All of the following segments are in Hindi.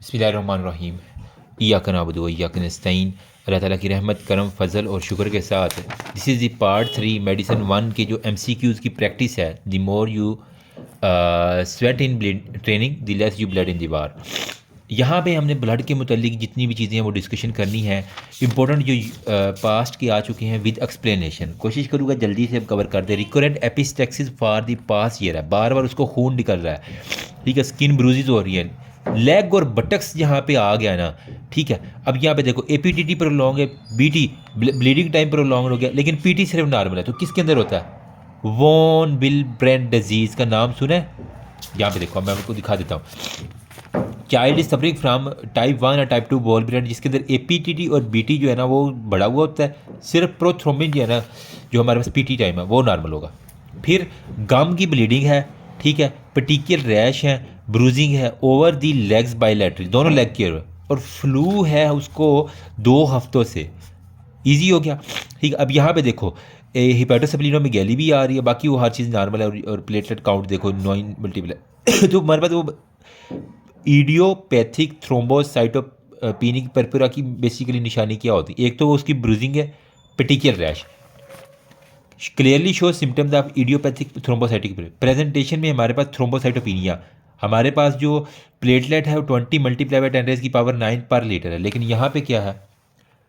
बिस्मिल्लाहिर्रहमानिर्रहीम। इय्याका नअबुदु व इय्याका नस्तईन। अल्लाह ताला की रहमत, करम, फ़ज़ल और शुक्र के साथ this is the part 3 medicine 1 के जो MCQs की प्रैक्टिस है। The more you sweat in blood training the less you blood in the war. यहाँ पे हमने ब्लड के मुतालिक जितनी भी चीज़ें हैं वो डिस्कशन करनी है। इंपॉर्टेंट जो पास्ट के आ चुके हैं विद एक्सप्लेनेशन कोशिश करूँगा जल्दी से कवर कर दे। Recurrent epistaxis for the past year है, बार बार उसको खून निकल रहा है, ठीक है। स्किन ब्रूजेज हो रही है, लेग और बटक्स यहाँ पे आ गया ना, ठीक है। अब यहाँ पे देखो APTT प्रोलॉन्ग है, BT ब्लीडिंग टाइम प्रोलॉन्ग हो गया, लेकिन PT सिर्फ नॉर्मल है। तो किसके अंदर होता है? वॉन विल ब्रेंड डिजीज़ का नाम सुना है? यहाँ पे देखो मैं आपको दिखा देता हूँ। Child is suffering from type 1 और टाइप 2 बॉल ब्रेंड, जिसके अंदर APTT और BT जो है ना वो बढ़ा हुआ होता है। सिर्फ प्रोथ्रोम्बिन जो है ना, जो हमारे पास PT टाइम है वो नॉर्मल होगा। फिर गम की ब्लीडिंग है, ठीक है। पर्टिकुलर रैश है, ब्रूजिंग है ओवर दी लेग्स बायलैटरल, दोनों लेग के, और फ्लू है उसको 2 हफ्तों से। ईजी हो गया, ठीक। अब यहाँ पे देखो हिपेटोसेफलिनोमेगाली भी आ रही है, बाकी वो हर चीज़ नॉर्मल है। और प्लेटलेट काउंट देखो 9 मल्टीप्लाई तो हमारे पास वो इडियोपैथिक थ्रोम्बोसाइटोपेनिक परपुरा की बेसिकली निशानी क्या होती है? एक तो उसकी ब्रूजिंग है, particular rash, clearly show symptoms of idiopathic thrombocytic. Presentation में हमारे पास थ्रोम्बोसाइटोपिनिया, हमारे पास जो प्लेटलेट है वो 20 मल्टीप्लाई बाई 10⁻⁹ पर लीटर है, लेकिन यहाँ पे क्या है?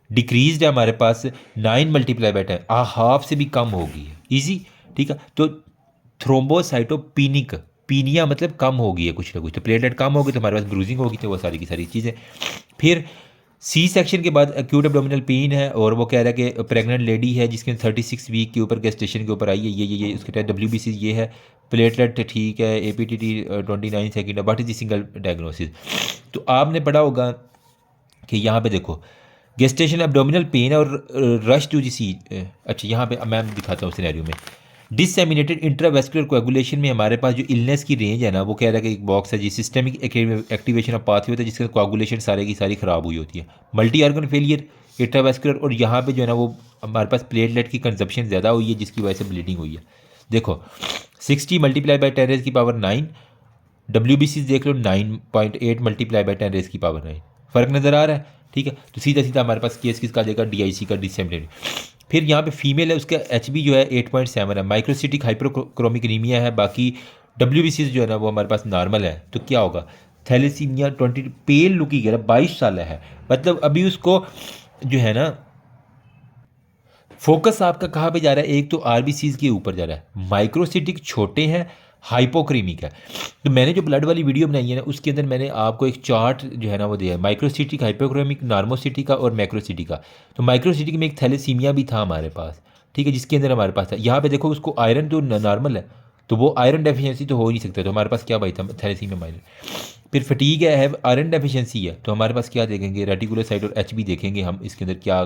डिक्रीज है हमारे पास 9 मल्टीप्लाई बाई 10, हाफ से भी कम होगी है। ईजी, ठीक है। तो थ्रोम्बोसाइटोपिनिक, पीनिया मतलब कम होगी है कुछ ना कुछ। तो प्लेटलेट कम होगी तो हमारे पास ब्रूजिंग होगी, तो वो सारी की सारी चीज़ें। फिर C सेक्शन के बाद एक्यूट एब्डोमिनल पेन है, और वो कह रहा है कि प्रेग्नेंट लेडी है जिसके 36 वीक के ऊपर गेस्टेशन के ऊपर आई है, ये उसके तहत WBC ये है। प्लेटलेट ठीक है, APTT 29 सेकेंड है। But is single diagnosis. तो आपने पढ़ा होगा कि यहाँ पे देखो गेस्टेशन एब्डोमिनल पेन और रश टू जी सी। अच्छा यहाँ पे मैं दिखाता हूँ सिनेरियो में। डिससेमिनेटेड इंट्रावेस्कुलर कोएगुलेशन में हमारे पास जो इलनेस की रेंज है ना, वो कह रहा है कि एक बॉक्स है जी सिस्टमिक एक्टिवेशन ऑफ पाथवे होता है, जिसका कोएगुलेशन सारे की सारी ख़राब हुई होती है। मल्टी ऑर्गन फेलियर, इंट्रावेस्कुलर, और यहाँ पे जो है ना वो हमारे पास प्लेटलेट की कंजप्शन ज़्यादा हुई है, जिसकी वजह से ब्लीडिंग हुई है। देखो 60 मल्टीप्लाई बाई 10⁻⁹ WBC देख लो 9.8 मल्टीप्लाई बाई 10⁻⁹ फ़र्क नज़र आ रहा है, ठीक है। तो सीधा सीधा हमारे पास केस किसका देगा? DIC का, डिसेमिनेटेड। फिर यहाँ पे फीमेल है, उसका HB जो है 8.7 है। माइक्रोसिटिक हाइपरक्रोमिक एनीमिया है, बाकी WBC जो है ना वो हमारे पास नॉर्मल है। तो क्या होगा? थैलेसीमिया 20, पेल लुकी गया, 22 साल है, मतलब अभी उसको जो है ना फोकस आपका कहाँ पे जा रहा है? एक तो RBCs के ऊपर जा रहा है, माइक्रोसिटिक छोटे हैं, हाइपोक्रीमिक है। तो मैंने जो ब्लड वाली वीडियो बनाई है ना, उसके अंदर मैंने आपको एक चार्ट जो है ना वो दिया है, माइक्रोसिटिक, हाइपोक्रोमिक, नॉर्मोसिटी का और मैक्रोसिटी का। तो माइक्रोसिटिक में एक थैलेसीमिया भी था हमारे पास, ठीक है, जिसके अंदर हमारे पास था। यहाँ पे देखो उसको आयरन तो नॉर्मल है, तो वो आयरन डेफिशिएंसी तो हो ही नहीं सकता। तो हमारे पास क्या भाई था? Thalassemia minor. फिर फटीग है, आयरन डेफिशिएंसी है, तो हमारे पास क्या देखेंगे? रेटिकुलोसाइट और HB देखेंगे हम इसके अंदर क्या।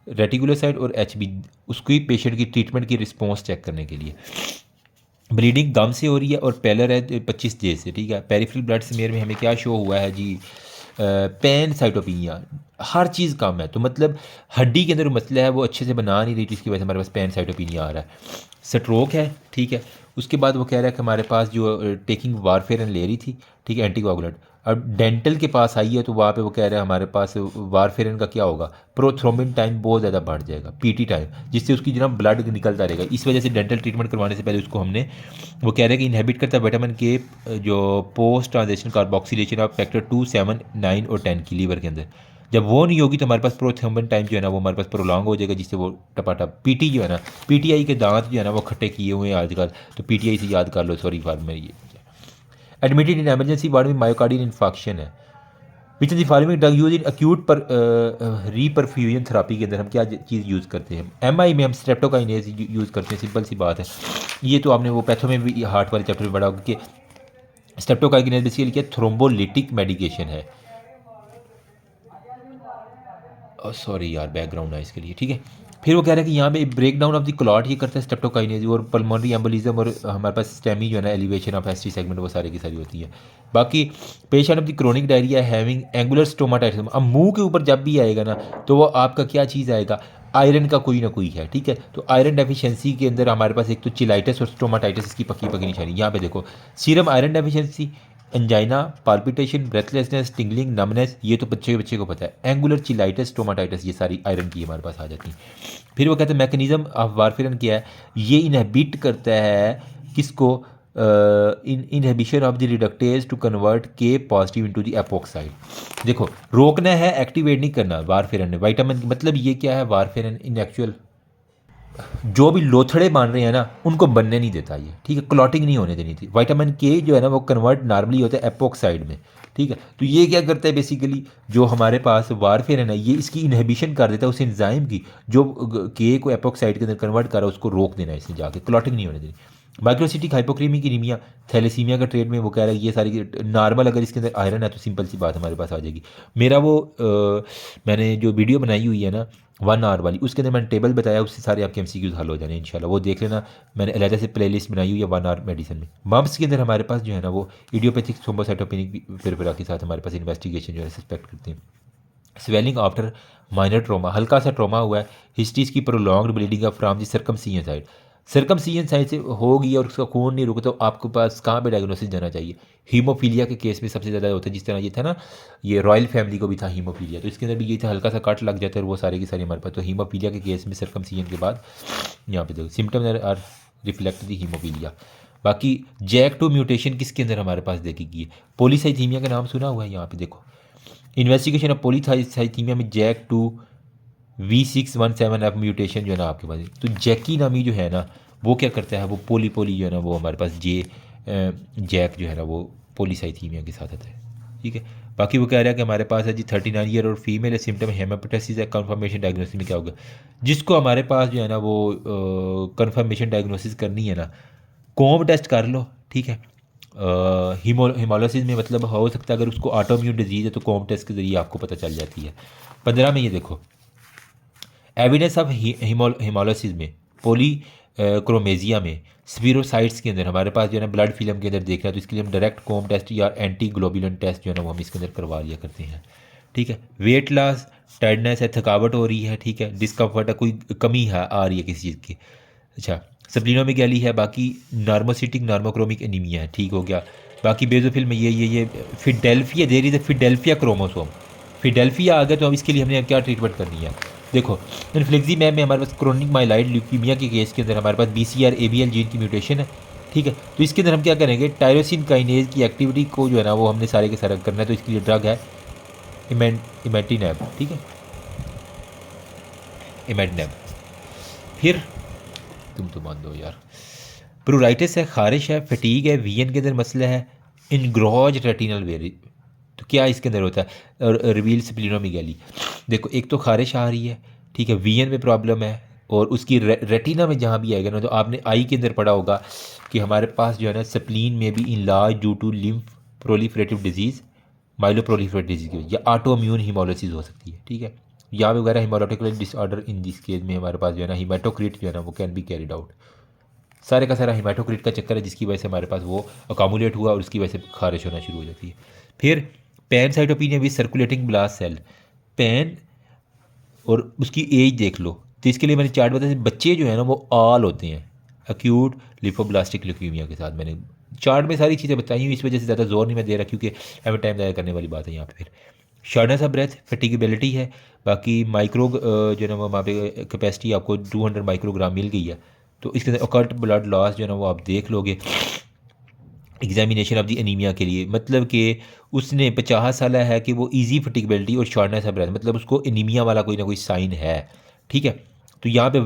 रेटिकुलोसाइट और HB उसकी पेशेंट की ट्रीटमेंट की रिस्पॉन्स चेक करने के लिए। ब्लीडिंग गम से हो रही है और पेलर है 25 डेज से, ठीक है। पेरिफेरल ब्लड स्मेयर में हमें क्या शो हुआ है जी? पैन साइटोपिनिया, हर चीज़ कम है। तो मतलब हड्डी के अंदर मसला है, वो अच्छे से बना नहीं रही थी, इसकी वजह से हमारे पास पैन साइटोपिनिया आ रहा है। स्ट्रोक है, ठीक है। उसके बाद वो कह रहा है कि हमारे पास जो टेकिंग वारफेरन ले रही थी, ठीक है, एंटीकोगुलेंट। अब डेंटल के पास आई है, तो वहाँ पे वो कह रहा है हमारे पास वारफेरन का क्या होगा? प्रोथ्रोम्बिन टाइम बहुत ज़्यादा बढ़ जाएगा, PT टाइम, जिससे उसकी जनाब ब्लड निकलता रहेगा। इस वजह से डेंटल ट्रीटमेंट करवाने से पहले उसको हमने, वो कह रहे हैं कि इनहेबिट करता है विटामिन के जो post transaction carboxylation of factor 2, 7, 9 और 10 की लीवर के अंदर। जब वो नहीं होगी तो हमारे पास प्रोथ्रोम्बिन टाइम जो है ना वो हमारे पास प्रोलॉन्ग हो जाएगा, जिससे वो टपाटप PT जो है ना, PTI के दांत जो है ना वो खट्टे किए हुए हैं आजकल, तो PTI से याद कर लो, सॉरी फॉर में ये। एडमिटेड इन एमरजेंसी वार्ड में मायोकार्डियल इन्फेक्शन है। Which is the following drug use in acute पर रीपरफ्यूजन थेरापी के अंदर हम क्या चीज़ यूज़ करते हैं? MI में हम स्ट्रेप्टोकाइनेज यूज़ करते हैं, सिंपल सी बात है। ये तो आपने वो पैथो में भी, हार्ट वाले चैप्टर में पढ़ा होगा कि स्ट्रेप्टोकाइनेज बेसिकली क्या थ्रोम्बोलिटिक मेडिकेशन है। सॉरी यार, बैकग्राउंड है इसके लिए, ठीक है। फिर वो कह रहा है कि यहाँ पे break down of the clot ये करता है स्ट्रेप्टोकाइनेज, और पल्मोनरी एम्बोलिज्म, और हमारे पास स्टेमी जो है ना एलिवेशन ऑफ ST सेगमेंट, वो सारी की सारी होती है। बाकी patient of the chronic diarrhoea having angular stomatitis, अब मुंह के ऊपर जब भी आएगा ना, तो वो आपका क्या चीज़ आएगा? आयरन का कोई ना कोई है, ठीक है। तो आयरन डेफिशिएंसी के अंदर हमारे पास एक तो चिलाइटिस और स्टोमाटाइटिस, इसकी पक्की पक्की निशानी। यहाँ पे देखो serum iron deficiency, angina, palpitation, breathlessness, tingling, numbness, ये तो बच्चे को पता है। एंगुलर चिलाइटिस, स्टोमाटाइटिस, ये सारी आयरन की हमारे पास आ जाती हैं। फिर वो कहते हैं मैकेनिज्म ऑफ वारफेरन क्या है, ये इनहिबिट करता है किसको, inhibition of the reductase to convert K positive into the epoxide. देखो रोकना है, एक्टिवेट नहीं करना वारफेरन ने। विटामिन मतलब ये क्या है, वारफेरन इन एक्चुअल जो भी लोथड़े मान रहे हैं ना उनको बनने नहीं देता ये, ठीक है, क्लॉटिंग नहीं होने देनी थी। विटामिन के जो है ना वो कन्वर्ट नॉर्मली होता है एपोक्साइड में, ठीक है। तो ये क्या करता है बेसिकली, जो हमारे पास वारफेरन है ये इसकी इनहिबिशन कर देता है उस एंजाइम की जो के को एपोक्साइड के अंदर कन्वर्ट कर रहा है, उसको रोक देना है इससे जाके, क्लॉटिंग नहीं होने देनी। माइक्रोसिटिक हाइपोक्रीमिक एनीमिया, थैलेसीमिया का ट्रेड में वो कह रहा है ये सारी नॉर्मल, अगर इसके अंदर आयरन है तो सिंपल सी बात हमारे पास आ जाएगी। मेरा वो मैंने जो वीडियो बनाई हुई है ना 1 आवर वाली, उसके अंदर मैंने टेबल बताया, उससे सारे आपके एमसीक्यूज हल हो जाने इंशाल्लाह, वो देख लेना। मैंने अलहदा से प्लेलिस्ट बनाई हुई है 1 आवर मेडिसिन में। मम्स के अंदर हमारे पास जो है ना वो इडियोपैथिक थ्रोम्बोसाइटोपेनिक फिरफिरा के साथ हमारे पास इन्वेस्टिगेशन जो है सस्पेक्ट करते हैं। स्वेलिंग आफ्टर माइनर ट्रोमा, हल्का सा ट्रोमा हुआ है, हिस्ट्रीज की prolonged bleeding of from the circumcision side, circumcision side से होगी और उसका खून नहीं रुका तो आपके पास कहाँ पे डायग्नोसिस जाना चाहिए। हीमोफीलिया के केस में सबसे ज़्यादा होता है, जिस तरह ये था ना, ये रॉयल फैमिली को भी था हीमोफीलिया, तो इसके अंदर भी ये था, हल्का सा कट लग जाता है और वो सारे की सारी हमारे पास। तो हीमोफीलिया के केस में सर्कमसियन के बाद यहाँ पे देखो symptoms are reflect the hemophilia. बाकी जैक2 म्यूटेशन किसके अंदर हमारे पास देखी है, पॉलीसाइथीमिया का नाम सुना हुआ है, यहाँ पे देखो इन्वेस्टिगेशन ऑफ पॉलीसाइथीमिया में जैक2 V617F म्यूटेशन जो है ना आपके पास। तो जैकी नामी जो है ना वो क्या करता है, वो पोली जो है ना वो हमारे पास जैक जो है ना वो पॉलीसाइथीमिया के साथ आता है, ठीक है। बाकी वो कह रहा है कि हमारे पास है जी 39 ईयर और फीमेल है, सिम्टम हेमापेटाइटिस है, कंफर्मेशन डायग्नोसिस में क्या होगा, जिसको हमारे पास जो है ना वो कंफर्मेशन डायग्नोसिस करनी है ना, कोम टेस्ट कर लो, ठीक है। हिमोलिसिस में मतलब हो सकता है अगर उसको ऑटोइम्यून डिजीज़ है तो कोम टेस्ट के ज़रिए आपको पता चल जाती है। 15 में ये देखो एविडेंस ऑफ हिमोलिसिस में, पोली क्रोमेजिया में, स्पीरोसाइट्स के अंदर हमारे पास जो है ना ब्लड फिल्म के अंदर देखना है, तो इसके लिए हम डायरेक्ट कोम टेस्ट या एंटी ग्लोबुलिन टेस्ट जो है ना वो हम इसके अंदर करवा लिया करते हैं, ठीक है। वेट लॉस, टायर्डनेस है, थकावट हो रही है, ठीक है, डिस्कम्फर्ट है, कोई कमी है आ रही है किसी चीज़ की, अच्छा, स्प्लीनोमेगैली है, बाकी नॉर्मोसिटिक नॉर्मोक्रोमिक एनीमिया है, ठीक हो गया। बाकी बेजोफिल में ये फिडेल्फिया दे रही है, फिडेल्फिया क्रोमोसोम, फिडेल्फिया आ गया तो अब इसके लिए हमने क्या ट्रीटमेंट करनी है। देखो इन्फ्लेक्सीमैब में हमारे पास क्रोनिक माइलाइड ल्यूकीमिया के केस के अंदर हमारे पास BCR ABL जीन की म्यूटेशन है, ठीक है। तो इसके अंदर हम क्या करेंगे, टायरोसिन काइनेज की एक्टिविटी को जो है ना वो हमने सारे के सारा करना है, तो इसके लिए ड्रग है इमेटिनेब, ठीक है, इमेटिनेब। फिर तुम तो मान दो यार, प्रूराइटिस है, खारिश है, फटीग है, VN के अंदर मसला है, इनग्रॉज रेटिनल वेरी, तो क्या इसके अंदर होता है, और रिवील स्प्लीनोमेगैली। देखो एक तो खारिश आ रही है, ठीक है, VN में प्रॉब्लम है, और उसकी रेटिना में जहाँ भी आएगा ना, तो आपने आई के अंदर पढ़ा होगा कि हमारे पास जो है ना स्प्लीन में भी enlarge due to lymph proliferative disease, myeloproliferative disease की वजह, या ऑटोइम्यून हिमोलिसिस हो सकती है, ठीक है, या वगैरह हिमोलिटिकल डिसऑर्डर। इन दिस केस में हमारे पास जो है ना हिमाटोक्रिट जो है ना वो कैन बी कैरिड आउट, सारे का सारा हिमाटोक्रिट का चक्कर है, जिसकी वजह से हमारे पास वो अकामुलेट हुआ और उसकी वजह से खारिश होना शुरू हो जाती है। फिर pancytopenia with circulating blast cell, pan और उसकी एज देख लो, तो इसके लिए मैंने चार्ट बताया, बच्चे जो है ना वो ऑल होते हैं एक्यूट लिपोब्लास्टिक ल्यूकीमिया के साथ, मैंने चार्ट में सारी चीज़ें बताई हुई, इस वजह से ज़्यादा जोर नहीं मैं दे रहा क्योंकि हमें टाइम ज़्यादा करने वाली बात है यहाँ पे। फिर शॉर्टनेस ऑफ ब्रेथ, फटीगेबिलिटी है, बाकी माइक्रो जो है ना वो वहाँ पे कैपेसिटी आपको 200 माइक्रोग्राम मिल गई है, तो इसके अंदर ऑकल्ट ब्लड लॉस जो है ना वो आप देख लोगे एग्जामिनेशन ऑफ दी एनीमिया के लिए, मतलब कि उसने 50 साल है कि वो इजी फटीगेबिलिटी और शॉर्टनेस ऑफ ब्रेथ, मतलब उसको एनीमिया वाला कोई ना कोई साइन है, ठीक है। तो यहाँ पे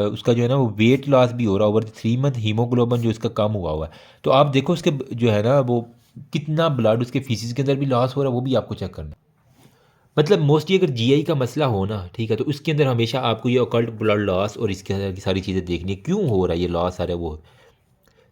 उसका जो है ना वो वेट लॉस भी हो रहा है ओवर 3 मंथ, हीमोग्लोबिन जो इसका कम हुआ है, तो आप देखो उसके जो है ना वो कितना ब्लड उसके फीसिस के अंदर भी लॉस हो रहा है, वो भी आपको चेक करना है। मतलब मोस्टली अगर GI का मसला हो ना, ठीक है, तो उसके अंदर हमेशा आपको ये ऑकल्ट ब्लड लॉस और इसके अंदर की सारी चीज़ें देखनी है, क्यों हो रहा है ये लॉस आ रहा है वो।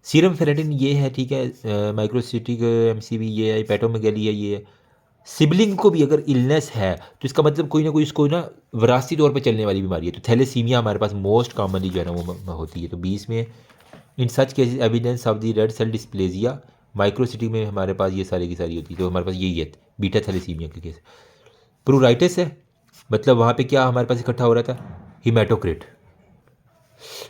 सीरम फेरेटिन ये है, ठीक है, माइक्रोसिटिक MCV ये है, हेपेटोमेगैली है, ये है। सिबलिंग को भी अगर इलनेस है तो इसका मतलब कोई ना कोई इसको ना विरासती तौर पे चलने वाली बीमारी है, तो थैलेसीमिया हमारे पास मोस्ट कॉमनली जो है ना वो होती है। तो 20 में in such cases evidence of the red cell dysplasia, microcytic में हमारे पास ये सारी की सारी होती है, तो हमारे पास यही है बीटा थैलेसीमिया के केस। प्रूराइटिस है, मतलब वहाँ पे क्या हमारे पास इकट्ठा हो रहा था, हिमेटोक्रिट।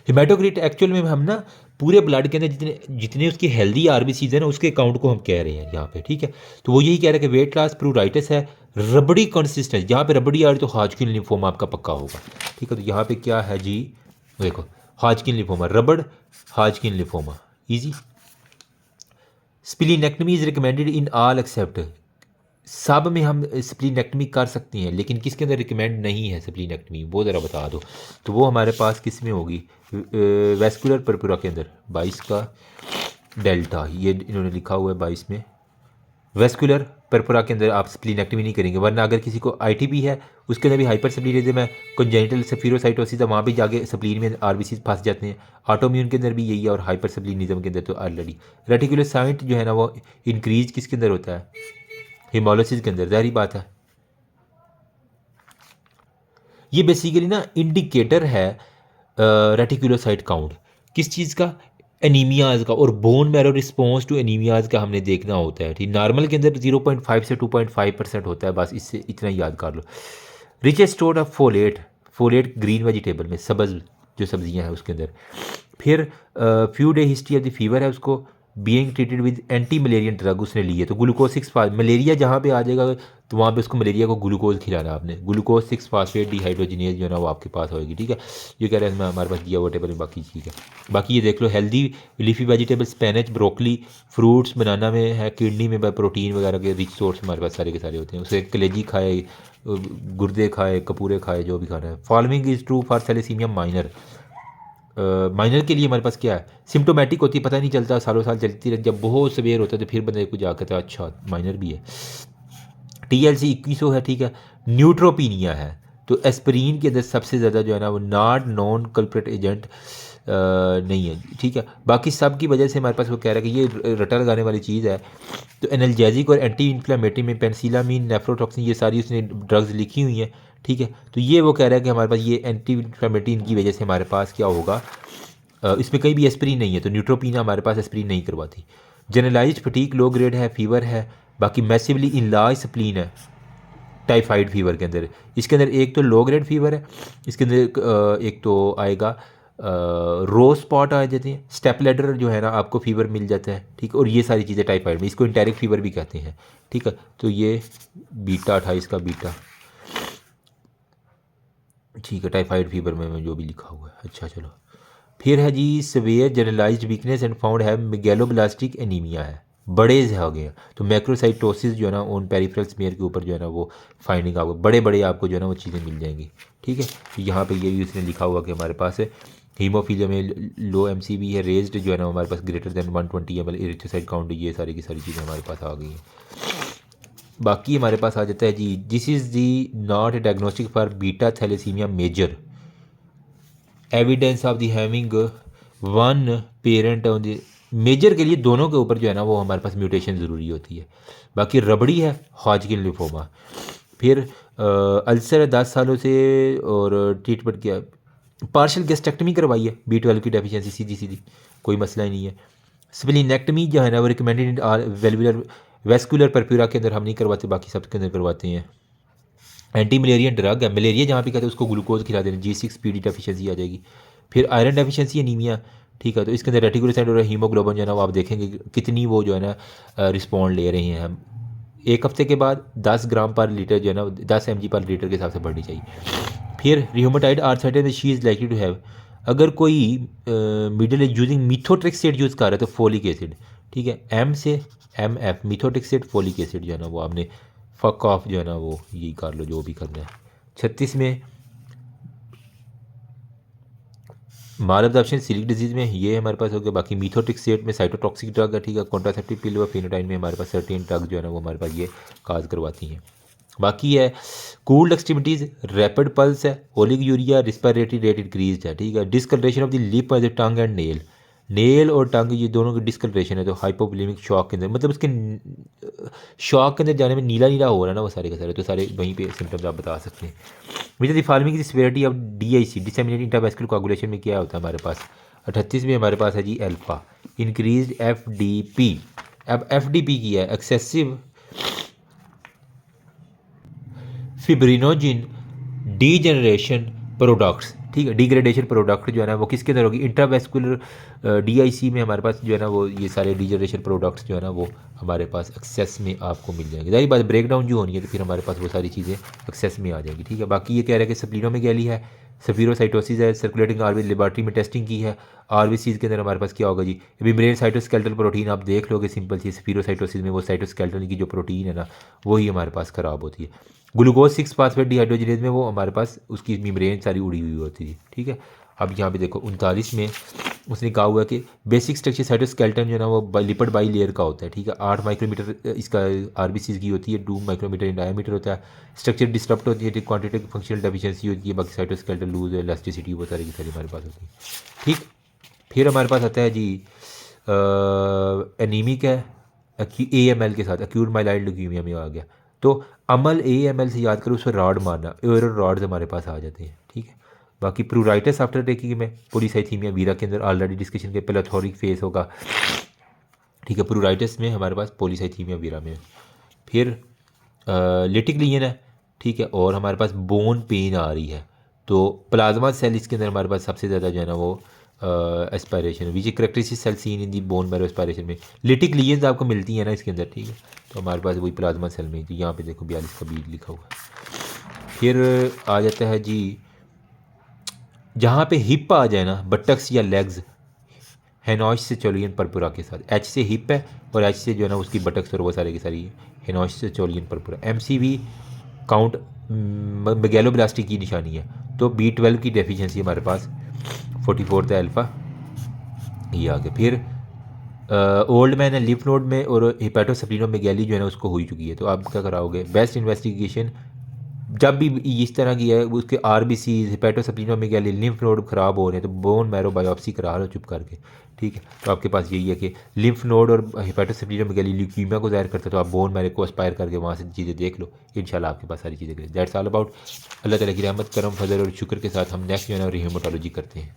हिमेटोक्रिट एक्चुअल में हम ना पूरे ब्लड के अंदर जितने जितने उसकी हेल्दी आरबीसीज है ना उसके अकाउंट को हम कह रहे हैं यहाँ पे, ठीक है। तो वो यही कह रहा है कि वेट लॉस प्रूराइटिस है, रबड़ी कंसिस्टेंस, जहाँ पे रबड़ी आ रही तो हाजकिन लिम्फोमा आपका पक्का होगा, ठीक है। तो यहाँ पे क्या है जी, देखो Hodgkin lymphoma, rubber Hodgkin lymphoma, easy. Splenectomy is recommended in all except, सब में हम स्प्लीनेक्टमी कर सकते हैं, लेकिन किसके अंदर रिकमेंड नहीं है स्प्लीनेक्टमी, वो ज़रा बता दो। तो वो हमारे पास किस में होगी, वेस्कुलर परपुरा के अंदर 22 का डेल्टा, ये इन्होंने लिखा हुआ है 22 में। वेस्कुलर परपुरा के अंदर आप स्प्लीनेक्टमी नहीं करेंगे, वरना अगर किसी को आईटीबी है उसके अंदर भी हाइपर स्प्लीनिज्म है, कंजेनिटल सेफिरोसाइटोसिस है, वहाँ भी जाके स्प्लीन में आरबीसी फंस जाते हैं। ऑटोम्यून के अंदर भी यही है, और हाइपर स्प्लीनिज्म के अंदर तो ऑलरेडी। रेटिकुलोसाइट जो है ना वो इंक्रीज किसके अंदर होता है, हिमोलिसिस के अंदर, ज़ाहिर बात है। ये बेसिकली ना इंडिकेटर है रेटिकुलोसाइट काउंट, किस चीज़ का, एनीमियाज का, और bone marrow response to anemias का हमने देखना होता है, ठीक। नॉर्मल के अंदर 0.5 से 2.5% होता है, बस इससे इतना याद कर लो। Richest store of folate, folate green vegetable में, सब्ज़ जो सब्जियां हैं उसके अंदर। फिर few day history of the fever है उसको, being treated with anti malarial drug उसने ली है, तो ग्लूकोज 6 मलेरिया जहाँ पे आ जाएगा तो वहाँ पे उसको मलेरिया को ग्लूकोज खिलाना आपने, ग्लूकोज 6 फास्फेट डिहाइड्रोजिनेज जो है ना वो आपके पास होएगी, ठीक है। ये कह रहे हैं हमारे पास दिया हुआ टेबल में, बाकी ठीक है। बाकी ये देख लो, healthy leafy vegetable, spinach, broccoli, fruits, banana में है, किडनी में प्रोटीन वगैरह के रिच सोर्स हमारे पास सारे के सारे होते हैं। उसे कलेजी खाए, गुर्दे खाए, कपूरे खाए, जो भी खाना है। Following is true for thalassemia minor, minor के लिए हमारे पास क्या है, सिम्टोमेटिक होती है, पता नहीं चलता, सालों साल चलती रहती, जब बहुत सवेयर होता है तो फिर बंदे को जाकर था अच्छा माइनर भी है। TLC 2100 है, ठीक है। न्यूट्रोपीनिया है, तो एस्पिरिन के अंदर सबसे ज़्यादा जो है ना वो नॉट नॉन कल्प्रेट एजेंट नहीं है, ठीक है। बाकी सब की वजह से हमारे पास वो कह रहा है कि ये रटा लगाने वाली चीज़ है। तो एनाल्जेसिक और एंटी इन्फ्लेमेटरी में पेनिसिलामिन, नेफ्रोटॉक्सिन, ये सारी उसने ड्रग्स लिखी हुई हैं, ठीक है। तो ये वो कह रहा है कि हमारे पास ये एंटी इन्फ्लेमेटरी इनकी वजह से हमारे पास क्या होगा, इसमें कहीं भी एस्पिरिन नहीं है, तो न्यूट्रोपीना हमारे पास एस्पिरिन नहीं करवाती। जनरलाइज्ड फटीक लो ग्रेड है, फीवर है, बाकी मैसिवली इनलार्ज स्प्लीन है टाइफाइड फीवर के अंदर। इसके अंदर एक तो लो ग्रेड फीवर है, इसके अंदर एक तो आएगा रो स्पॉट आ जाते हैं, स्टेप लेडर जो है ना आपको फीवर मिल जाता है, ठीक है। और ये सारी चीज़ें टाइफाइड में, इसको इंटेरिक फीवर भी कहते हैं, ठीक है। तो ये बीटा 28 का बीटा, ठीक है, टाइफाइड फीवर में जो भी लिखा हुआ है। अच्छा चलो, फिर है जी severe generalised weakness and found है मेगैलोब्लास्टिक एनीमिया है, बड़े से हो गए हैं, तो मैक्रोसाइटोसिस जो है ना उन पेरिफेरल स्मीयर के ऊपर जो है ना वो फाइंडिंग आपको बड़े बड़े आपको जो है ना वो चीज़ें मिल जाएंगी, ठीक है। तो यहाँ पे ये भी उसने लिखा हुआ कि हमारे पास है हीमोफीलिया में लो MCV है, रेज्ड जो है ना हमारे पास greater than 120 ml erythrocyte count, ये सारी की सारी चीज़ें हमारे पास आ गई हैं। बाकी हमारे पास आ जाता है जी, this is the not a diagnostic for beta thalassaemia major, evidence of the having one parent on the major के लिए दोनों के ऊपर जो है ना वो हमारे पास म्यूटेशन ज़रूरी होती है। बाकी रबड़ी है हॉजकिन लिम्फोमा। फिर अल्सर है 10 सालों से, और ट्रीटमेंट किया, पार्शियल गेस्टेक्टमी करवाई है, B12 की डेफिशिएंसी, सीधी सीधी कोई मसला ही नहीं है। स्प्लीनेक्टमी जो है ना वो रिकमेंडेड वेलुलर वेस्कुलर परप्यूरा के अंदर हम नहीं करवाते, बाकी सब के अंदर करवाते हैं। एंटी मलेरियन ड्रग है, मलेरिया जहाँ पे कहते हैं उसको ग्लूकोज खिला देना, G6PD डेफिशिएंसी आ जाएगी। फिर आयरन डेफिशिएंसी एनीमिया, ठीक है। तो इसके अंदर रेटिकुलोसाइट और हीमोग्लोबिन जो है ना वो आप देखेंगे कितनी वो जो है ना रिस्पॉन्ड ले रहे हैं हम। एक हफ्ते के बाद 10 ग्राम पर लीटर जो है ना 10 mg पर लीटर के हिसाब से बढ़नी चाहिए। फिर rheumatoid arthritis she is likely to have, अगर कोई middle age using methotrexate use कर रहा है तो फोलिक एसिड, ठीक है, M से MF मिथोट्रिक्सेट फोलिक एसिड जो है ना वो आपने फक ऑफ जो है ना वो यही कर लो जो भी करना है। 36 में माल ऑब्जॉर्प्शन सिलिक डिजीज़ में ये हमारे पास हो गया। बाकी मिथोट्रिक्सेट में साइटोटॉक्सिक ड्रग है, ठीक है। कॉन्ट्रासेप्टिव पिल व फिनोटाइन में हमारे पास सर्टेन ड्रग जो है ना वो हमारे पास ये काज करवाती हैं। बाकी है कूल्ड एक्सट्रीमिटीज़, रैपिड पल्स है, oliguria, respiratory rate increase है, ठीक है। Discoloration of the lip edge tongue and nail, nail और टंग ये दोनों की डिस्कलरेशन है, तो हाइपोवोलेमिक शॉक के अंदर, मतलब उसके शॉक के अंदर जाने में नीला नीला हो रहा है ना वो सारे के सारे, तो सारे वहीं पे सिम्टम्स आप बता सकते हैं। विच द फॉलोइंग की severity of DIC disseminated intravascular coagulation में क्या होता है हमारे पास। 38 में हमारे पास है जी अल्फा इंक्रीज FDP। अब FDP की है एक्सेसिव फिब्रिनोजिन डीजेनरेशन प्रोडक्ट्स, ठीक है। डिग्रेडेशन प्रोडक्ट जो है ना वो किसके अंदर होगी, इंट्रावेस्कुलर डीआईसी में हमारे पास जो है ना वो ये सारे डिग्रेडेशन प्रोडक्ट्स जो है ना वो हमारे पास एक्सेस में आपको मिल जाएंगे। जाहिर बात ब्रेक डाउन जो होनी है तो फिर हमारे पास वो सारी चीज़ें एक्सेस में आ जाएंगी। ठीक है। बाकी ये कह रहा है कि स्प्लीनोमेगैली है, स्फीरोसाइटोसिस है, सर्कुलेटिंग आरबी लेबॉर्ट्री में टेस्टिंग की है। आरबीसीज के अंदर हमारे पास क्या होगा जी, मेम्ब्रेन साइटोस्केलेटल प्रोटीन आप देख लोगे, सिंपल सी स्फीरोसाइटोसिस में वो साइटोस्केलेटल की जो प्रोटीन है ना वही हमारे पास ख़राब होती है। ग्लूकोज 6 फास्फेट डिहाइड्रोजनेज में वो हमारे पास उसकी मेम्ब्रेन सारी उड़ी हुई होती है। ठीक है। अब यहाँ पे देखो 39 में उसने कहा हुआ है कि बेसिक स्ट्रक्चर साइटोस्केलेटन जो है ना वो लिपिड बाई लेयर का होता है। ठीक है। 8 माइक्रोमीटर इसका आरबीसी की होती है, 2 माइक्रोमीटर इन डायमीटर होता है। स्ट्रक्चर डिस्टर्ब होती है, क्वांटिटेटिव फंक्शनल डेफिशिएंसी होती है, बाकी साइटोस्केलेटन लूज इलास्टिसिटी वो सारी की सारी हमारे पास होती है। ठीक। फिर हमारे पास आता है जी एनीमिक है AML के साथ, एक्यूट माइलाइड ल्यूकीमिया में आ गया। तो अमल AML से याद करो, उसको रॉड मारना, एरर रॉड्स हमारे पास आ जाते हैं। ठीक है। बाकी प्रूराइटिस आफ्टर टेकिंग में पोलीसाइथीमिया वीरा के अंदर ऑलरेडी डिस्कशन के प्लेथोरिक फेस होगा। ठीक है। प्रूराइटिस में हमारे पास पोलीसाइथीमिया वीरा में। फिर लिटिक लीजन है। ठीक है। और हमारे पास बोन पेन आ रही है, तो प्लाज्मा सेल इसके अंदर हमारे पास सबसे ज़्यादा जो है ना वो aspiration which characteristic cell seen in the bone marrow aspiration में लिटिक लीजन्स आपको मिलती है ना इसके अंदर। ठीक है। तो हमारे पास वही प्लाज्मा सेल में, तो यहाँ पे देखो 42 का बीज लिखा हुआ है। फिर आ जाता है जी जहाँ पे हिप आ जाए ना, बटक्स या लेग्स, हेनॉश से चोलियन परपुरा के साथ, H से हिप है और H से जो है ना उसकी बटक्स और वो सारे की सारी हेनॉश से चोलियन परपुरा। MCV काउंट मेगैलोब्लास्टिक की निशानी है, तो B12 की डेफिशिएंसी हमारे पास 44 अल्फ़ा ये आ गया। फिर ओल्ड मैन है लिम्फ नोड में और हिपैटोस्प्लीनोमेगैली जो है ना उसको हो चुकी है, तो आप क्या कराओगे, बेस्ट इन्वेस्टिगेशन जब भी इस तरह की है उसके आरबीसी हिपैटोस्प्लीनोमेगैली लिम्फ नोड ख़राब हो रहे हैं तो बोन मैरो बायोप्सी करा लो चुप करके। ठीक है। तो आपके पास यही है कि लिम्फ नोड और हिपैटोस्प्लीनोमेगैली ल्यूकीमिया को ज़ाहिर करता है, तो आप बोन मैरो को एस्पायर करके वहाँ से चीज़ें देख लो, इंशाल्लाह आपके पास सारी चीज़ें। That's all about. अल्लाह ताला की रहमत करम फजल और शुक्र के साथ हम नेक्स्ट जो है ना हेमेटोलॉजी करते हैं।